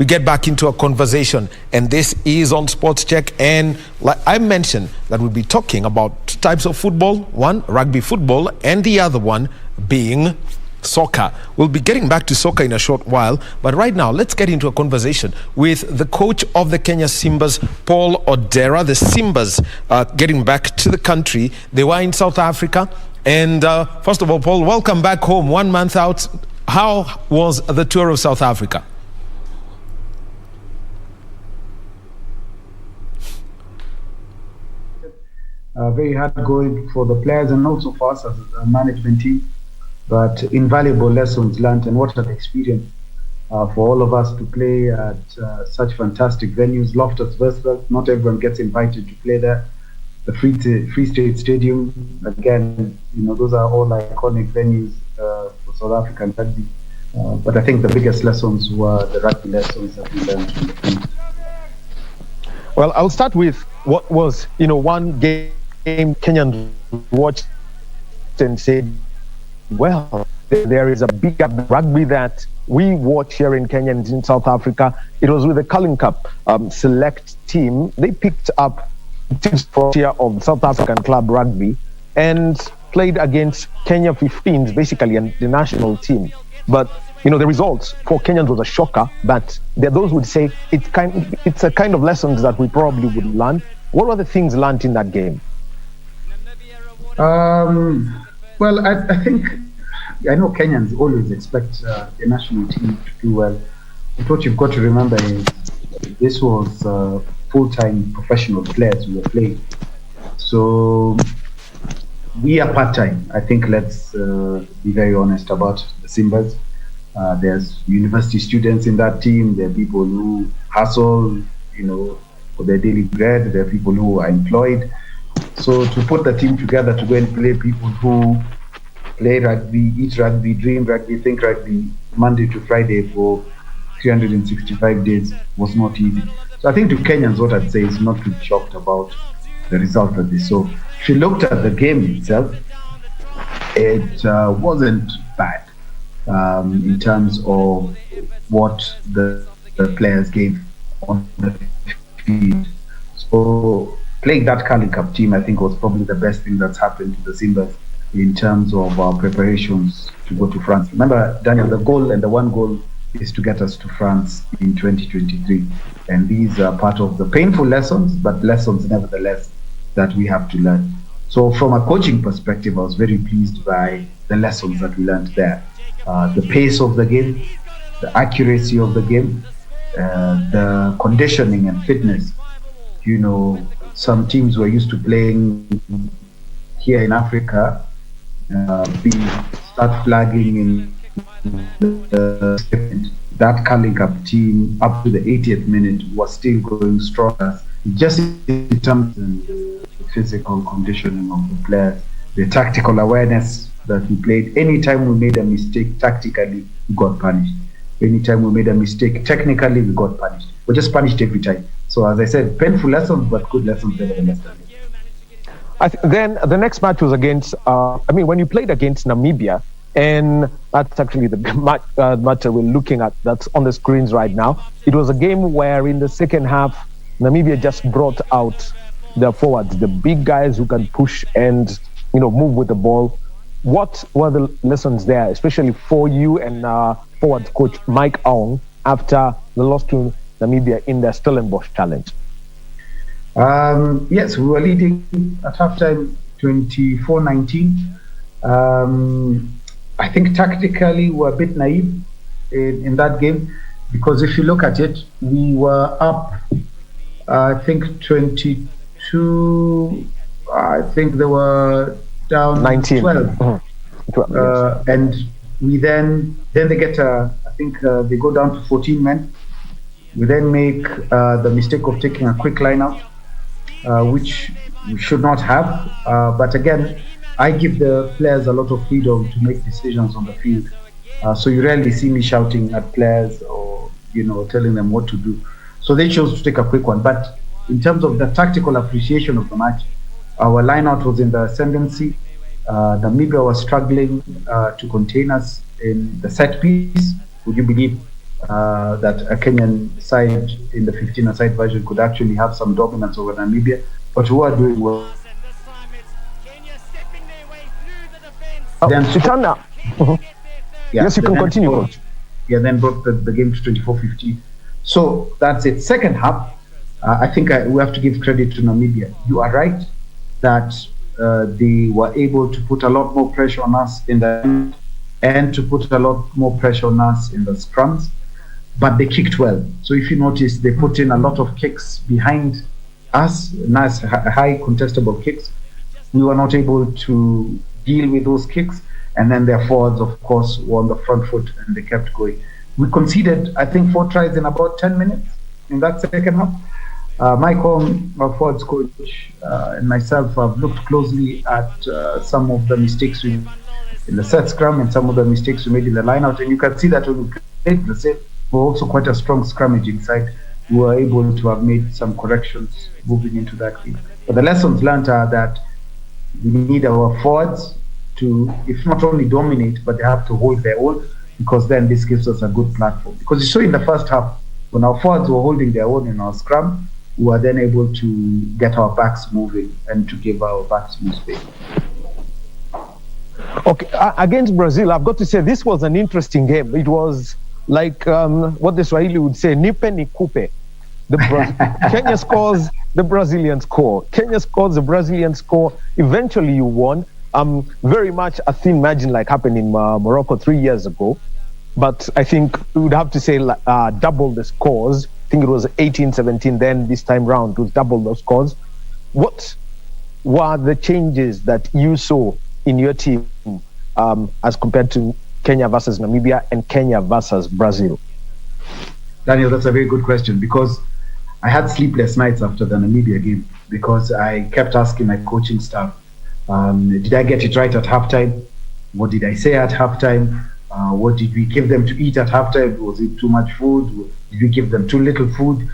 we get back into a conversation, and this is on Sports Check. And like I mentioned, that we'll be talking about two types of football: one, rugby football, and the other one being soccer. We'll be getting back to soccer in a short while, but right now let's get into a conversation with the coach of the Kenya Simbas, Paul Odera. The Simbas getting back to the country. They were in South Africa, and first of all, Paul, welcome back home 1 month out. How was the tour of South Africa? Very hard going for the players and also for us as a management team, but invaluable lessons learned, and what an experience for all of us to play at such fantastic venues. Loftus Versfeld, not everyone gets invited to play there. The Free State Stadium, again, those are all iconic venues for South African rugby. But I think the biggest lessons were the rugby lessons that we learned from the field. Well, I'll start with what was, one game Kenyans watched and said, well, there is a big rugby that we watch here in Kenya and in South Africa. It was with the Carling Cup select team. They picked up teams from here of South African club rugby and played against Kenya 15s, basically, and the national team. But the results for Kenyans was a shocker. But those would say it's a kind of lessons that we probably would learn. What were the things learned in that game? Well, I think I know Kenyans always expect the national team to do well. But what you've got to remember is this was full-time professional players who were playing. So we are part-time. I think let's be very honest about the Simbas. There's university students in that team. There are people who hustle, for their daily bread. There are people who are employed. So to put the team together to go and play people who play rugby, eat rugby, dream rugby, think rugby, Monday to Friday for 365 days was not easy. So I think to Kenyans, what I'd say is not to be shocked about the result of this. So if you looked at the game itself, it wasn't bad in terms of what the players gave on the field. So playing that Carling Cup team, I think, was probably the best thing that's happened to the Simbas in terms of our preparations to go to France. Remember, Daniel, the goal and the one goal is to get us to France in 2023. And these are part of the painful lessons, but lessons nevertheless that we have to learn. So from a coaching perspective, I was very pleased by the lessons that we learned there. The pace of the game, the accuracy of the game, the conditioning and fitness. Some teams were used to playing here in Africa, start flagging in that Carling Cup team up to the 80th minute was still going stronger, just in terms of the physical conditioning of the players, the tactical awareness that we played. Anytime we made a mistake tactically, we got punished. Anytime we made a mistake technically, we got punished. We're just punished every time. So as I said, painful lessons, but good lessons nevertheless. Then the next match was against, when you played against Namibia, and that's actually the match that we're looking at, that's on the screens right now. It was a game where in the second half, Namibia just brought out the forwards, the big guys who can push and, move with the ball. What were the lessons there, especially for you and forwards coach Mike Aung after the loss to Namibia in the Stellenbosch Challenge? Yes, we were leading at halftime 24-19. I think tactically we were a bit naive in that game, because if you look at it, we were up, I think 22, I think they were down 19. 12. Mm-hmm. And we then they get, I think they go down to 14 men. We then make the mistake of taking a quick line out, which we should not have. But again, I give the players a lot of freedom to make decisions on the field. So you rarely see me shouting at players or, telling them what to do. So they chose to take a quick one. But in terms of the tactical appreciation of the match, our lineout was in the ascendancy. Namibia was struggling to contain us in the set piece. Would you believe that a Kenyan side in the 15-a-side version could actually have some dominance over Namibia. But who are doing well? Then Sitana. Yeah, yes, you can continue, Coach. Yeah, then brought the game to 24-15. So that's it. Second half, I think we have to give credit to Namibia. You are right that they were able to put a lot more pressure on us in the and to put a lot more pressure on us in the scrums, but they kicked well. So if you notice, they put in a lot of kicks behind us, nice high contestable kicks. We were not able to deal with those kicks, and then their forwards, of course, were on the front foot and they kept going. We conceded, I think, 4 tries in about 10 minutes in that second half. Michael, our forwards coach, and myself have looked closely at some of the mistakes we made in the set scrum and some of the mistakes we made in the line-out, and you can see that when we played Brazil, we're also quite a strong scrummaging side. We were able to have made some corrections moving into that game. But the lessons learned are that we need our forwards to, if not only dominate, but they have to hold their own, because then this gives us a good platform. Because you saw in the first half, when our forwards were holding their own in our scrum, we were then able to get our backs moving and to give our backs more space. Okay, against Brazil, I've got to say this was an interesting game. It was like what the Swahili would say, nipe ni kupe. Kenya scores, the Brazilians score. Kenya scores, the Brazilians score. Eventually you won. Very much a thin margin like happened in Morocco 3 years ago. But I think we would have to say double the scores. I think it was 18-17 then. This time round it was double those scores. What were the changes that you saw in your team as compared to Kenya versus Namibia and Kenya versus Brazil? Daniel, that's a very good question, because I had sleepless nights after the Namibia game, because I kept asking my coaching staff, did I get it right at halftime? What did I say at halftime? What did we give them to eat at halftime? Was it too much food? Did we give them too little food?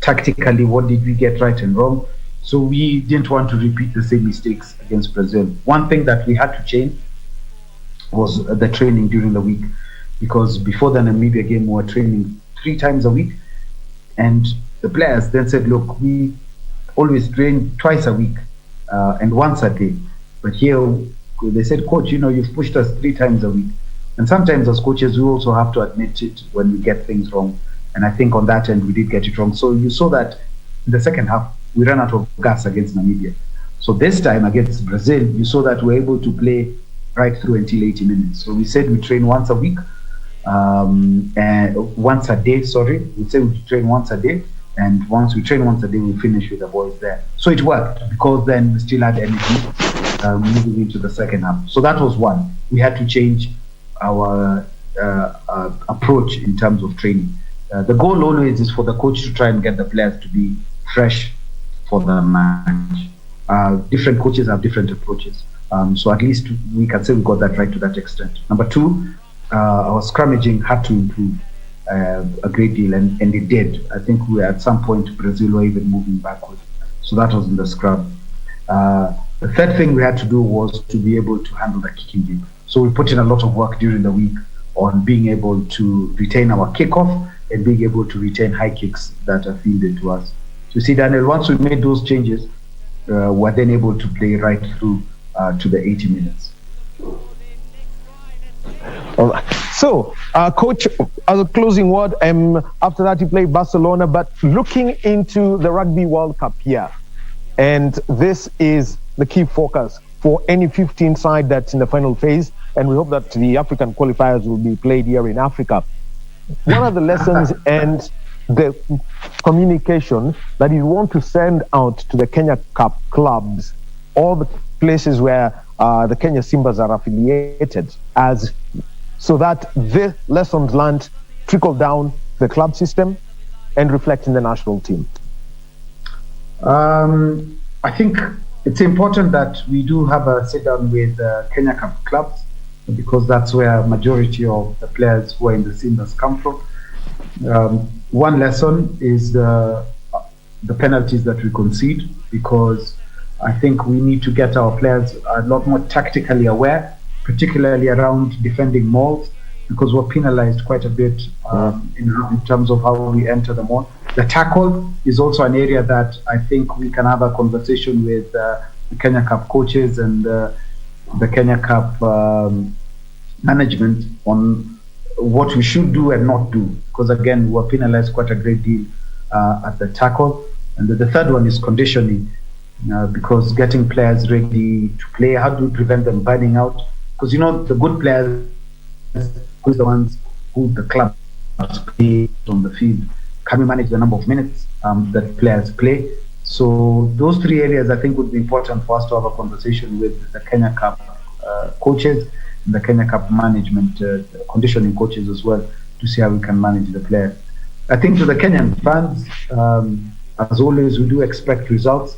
Tactically, what did we get right and wrong? So we didn't want to repeat the same mistakes against Brazil. One thing that we had to change was the training during the week, because before the Namibia game, we were training 3 times a week. And the players then said, look, we always train twice a week and once a day. But here they said, coach, you've pushed us 3 times a week. And sometimes as coaches, we also have to admit it when we get things wrong. And I think on that end, we did get it wrong. So you saw that in the second half, we ran out of gas against Namibia. So this time against Brazil, you saw that we're able to play right through until 80 minutes. So we said we train once a week, and once a day, sorry. We said we train once a day, and once we train once a day, we finish with the boys there. So it worked, because then we still had energy moving into the second half. So that was one. We had to change our approach in terms of training. The goal always is for the coach to try and get the players to be fresh for the match. Different coaches have different approaches. So at least we can say we got that right to that extent. Number 2, our scrummaging had to improve a great deal, and it did. I think we at some point Brazil were even moving backwards. So that was in the scrum. The third thing we had to do was to be able to handle the kicking game. So we put in a lot of work during the week on being able to retain our kickoff and being able to retain high kicks that are fielded to us. You see, Daniel, once we made those changes, we're then able to play right through to the 80 minutes. All right. So, Coach, as a closing word, after that you played Barcelona, but looking into the Rugby World Cup here, and this is the key focus for any 15 side that's in the final phase, and we hope that the African qualifiers will be played here in Africa. What are the lessons and the communication that you want to send out to the Kenya Cup clubs, all the places where the Kenya Simbas are affiliated, so that the lessons learned trickle down the club system and reflect in the national team? I think it's important that we do have a sit down with Kenya Cup clubs, because that's where majority of the players who are in the Simbas come from. One lesson is the penalties that we concede, because I think we need to get our players a lot more tactically aware, particularly around defending mauls because we're penalized quite a bit in terms of how we enter the mall. The tackle is also an area that I think we can have a conversation with the Kenya Cup coaches and the Kenya Cup management on what we should do and not do, because again, we're penalized quite a great deal at the tackle. And the third one is conditioning, because getting players ready to play, how do we prevent them burning out? Because the good players, who's the ones who the clubs play on the field, can we manage the number of minutes that players play? So those three areas I think would be important for us to have a conversation with the Kenya Cup coaches and the Kenya Cup management, conditioning coaches as well, to see how we can manage the players. I think to the Kenyan fans, as always, we do expect results.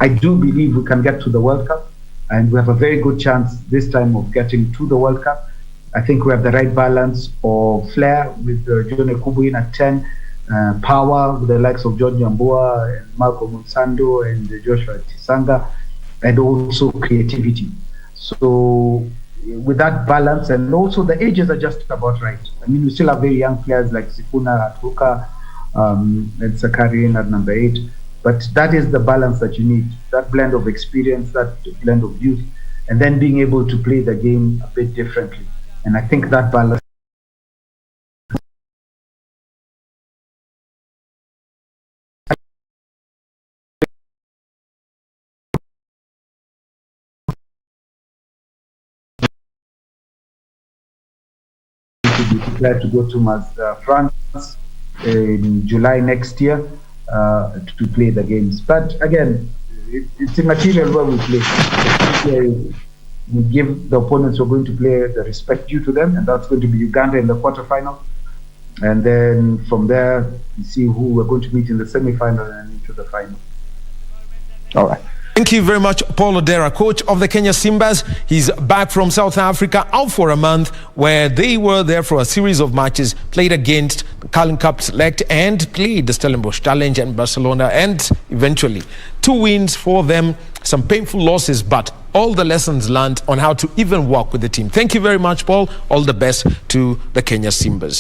I do believe we can get to the World Cup, and we have a very good chance this time of getting to the World Cup. I think we have the right balance of flair with John Ekubuin at 10, power with the likes of John Nyambua and Marco Monsando and Joshua Tisanga, and also creativity. So with that balance, and also the ages are just about right. I mean, we still have very young players like Sifuna at hooker and Sakarin at number 8. But that is the balance that you need, that blend of experience, that blend of youth, and then being able to play the game a bit differently. And I think that balance to be declared to go to France in July next year to play the games. But again, it's immaterial where we play. We give the opponents who are going to play the respect due to them, and that's going to be Uganda in the quarterfinal. And then from there, we see who we're going to meet in the semi-final and into the final. All right. Thank you very much, Paul Odera, coach of the Kenya Simbas. He's back from South Africa, out for a month, where they were there for a series of matches, played against the Carling Cup Select and played the Stellenbosch Challenge and Barcelona, and eventually 2 wins for them, some painful losses, but all the lessons learned on how to even work with the team. Thank you very much, Paul. All the best to the Kenya Simbas.